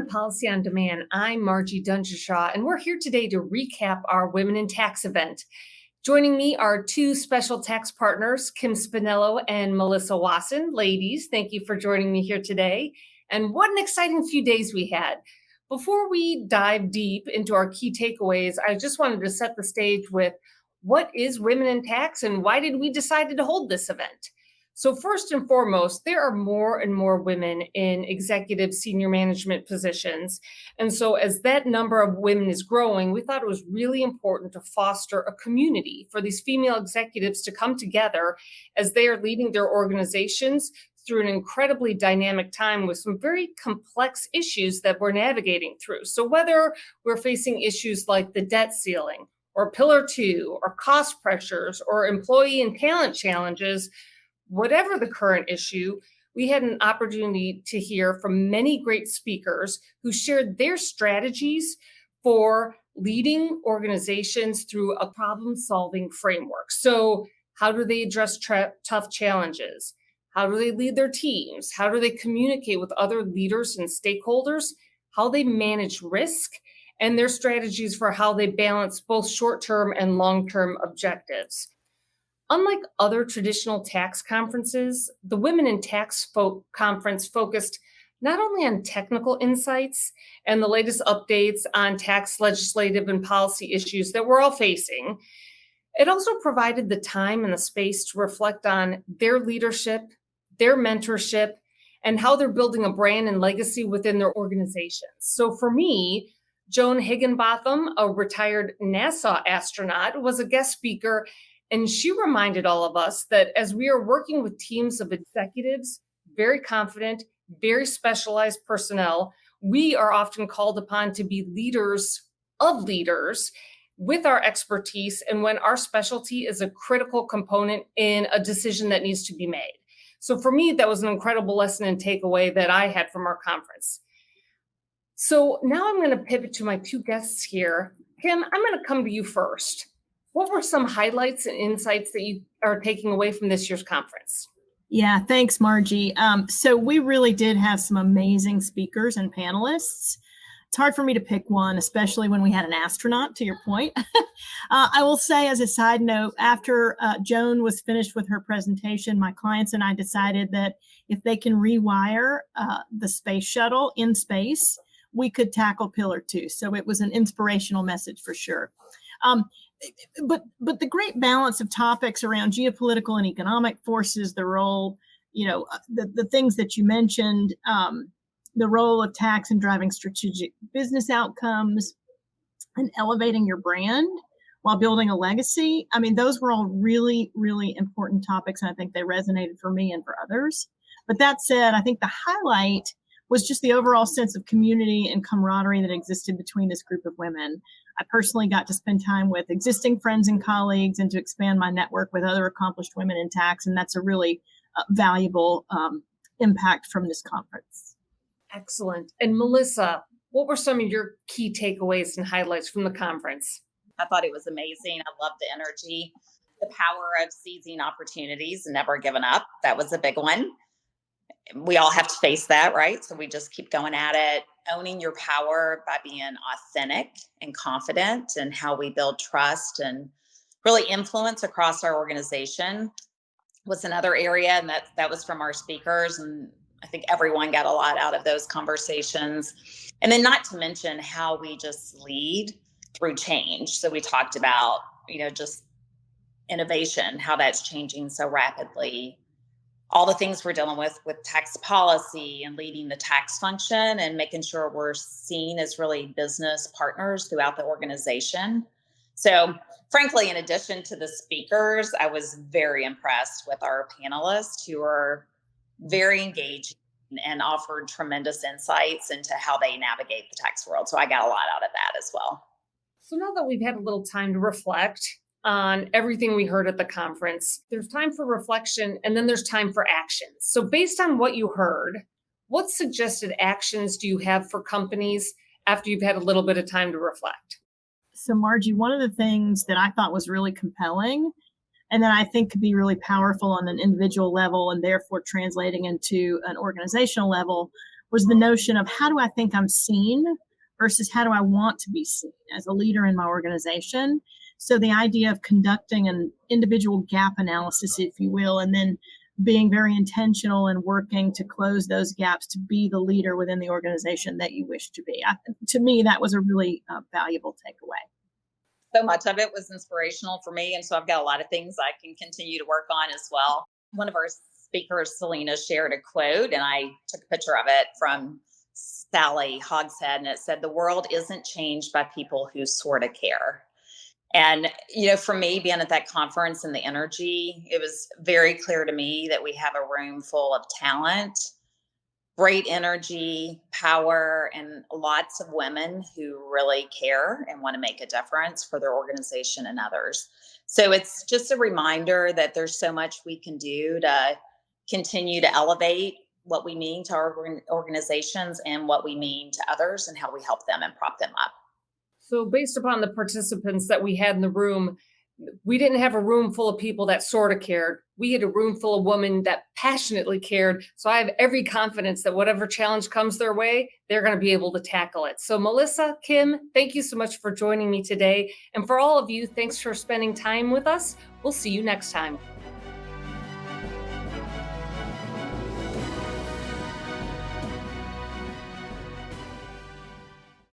Policy on Demand. I'm Margie Dungershaw, and we're here today to recap our Women in Tax event. Joining me are two special tax partners, Kim Spinello and Melissa Wasson. Ladies, thank you for joining me here today. And what an exciting few days we had. Before we dive deep into our key takeaways, I just wanted to set the stage with what is Women in Tax and why did we decide to hold this event? So first and foremost, there are more and more women in executive senior management positions. And so as that number of women is growing, we thought it was really important to foster a community for these female executives to come together as they are leading their organizations through an incredibly dynamic time with some very complex issues that we're navigating through. So whether we're facing issues like the debt ceiling or Pillar 2 or cost pressures or employee and talent challenges, whatever the current issue, we had an opportunity to hear from many great speakers who shared their strategies for leading organizations through a problem-solving framework. So how do they address tough challenges? How do they lead their teams? How do they communicate with other leaders and stakeholders? How they manage risk? And their strategies for how they balance both short-term and long-term objectives. Unlike other traditional tax conferences, the Women in Tax conference focused not only on technical insights and the latest updates on tax legislative and policy issues that we're all facing, it also provided the time and the space to reflect on their leadership, their mentorship, and how they're building a brand and legacy within their organizations. So for me, Joan Higginbotham, a retired NASA astronaut, was a guest speaker. And she reminded all of us that as we are working with teams of executives, very confident, very specialized personnel, we are often called upon to be leaders of leaders with our expertise and when our specialty is a critical component in a decision that needs to be made. So for me, that was an incredible lesson and takeaway that I had from our conference. So now I'm going to pivot to my two guests here. Kim, I'm going to come to you first. What were some highlights and insights that you are taking away from this year's conference? Yeah, thanks, Margie. So we really did have some amazing speakers and panelists. It's hard for me to pick one, especially when we had an astronaut, to your point. I will say as a side note, after Joan was finished with her presentation, my clients and I decided that if they can rewire the space shuttle in space, we could tackle Pillar 2. So it was an inspirational message for sure. But the great balance of topics around geopolitical and economic forces, the role, the things that you mentioned, the role of tax in driving strategic business outcomes and elevating your brand while building a legacy. I mean, those were all really, really important topics. And I think they resonated for me and for others. But that said, I think the highlight was just the overall sense of community and camaraderie that existed between this group of women. I personally got to spend time with existing friends and colleagues and to expand my network with other accomplished women in tax. And that's a really valuable impact from this conference. Excellent. And Melissa, what were some of your key takeaways and highlights from the conference? I thought it was amazing. I loved the energy, the power of seizing opportunities and never giving up. That was a big one. We all have to face that, right? So we just keep going at it, owning your power by being authentic and confident and how we build trust and really influence across our organization was another area. And that was from our speakers. And I think everyone got a lot out of those conversations. And then not to mention how we just lead through change. So we talked about, just innovation, how that's changing so rapidly. All the things we're dealing with tax policy and leading the tax function and making sure we're seen as really business partners throughout the organization. So frankly, in addition to the speakers, I was very impressed with our panelists who are very engaged and offered tremendous insights into how they navigate the tax world. So I got a lot out of that as well. So now that we've had a little time to reflect on everything we heard at the conference, there's time for reflection and then there's time for action. So based on what you heard, what suggested actions do you have for companies after you've had a little bit of time to reflect? So Margie, one of the things that I thought was really compelling and that I think could be really powerful on an individual level and therefore translating into an organizational level was the notion of how do I think I'm seen versus how do I want to be seen as a leader in my organization. So the idea of conducting an individual gap analysis, if you will, and then being very intentional and working to close those gaps to be the leader within the organization that you wish to be. To me, that was a really valuable takeaway. So much of it was inspirational for me. And so I've got a lot of things I can continue to work on as well. One of our speakers, Selena, shared a quote, and I took a picture of it from Sally Hogshead, and it said, "The world isn't changed by people who sort of care." And, for me, being at that conference and the energy, it was very clear to me that we have a room full of talent, great energy, power, and lots of women who really care and want to make a difference for their organization and others. So it's just a reminder that there's so much we can do to continue to elevate what we mean to our organizations and what we mean to others and how we help them and prop them up. So, based upon the participants that we had in the room, we didn't have a room full of people that sort of cared. We had a room full of women that passionately cared. So, I have every confidence that whatever challenge comes their way, they're going to be able to tackle it. So, Melissa, Kim, thank you so much for joining me today. And for all of you, thanks for spending time with us. We'll see you next time.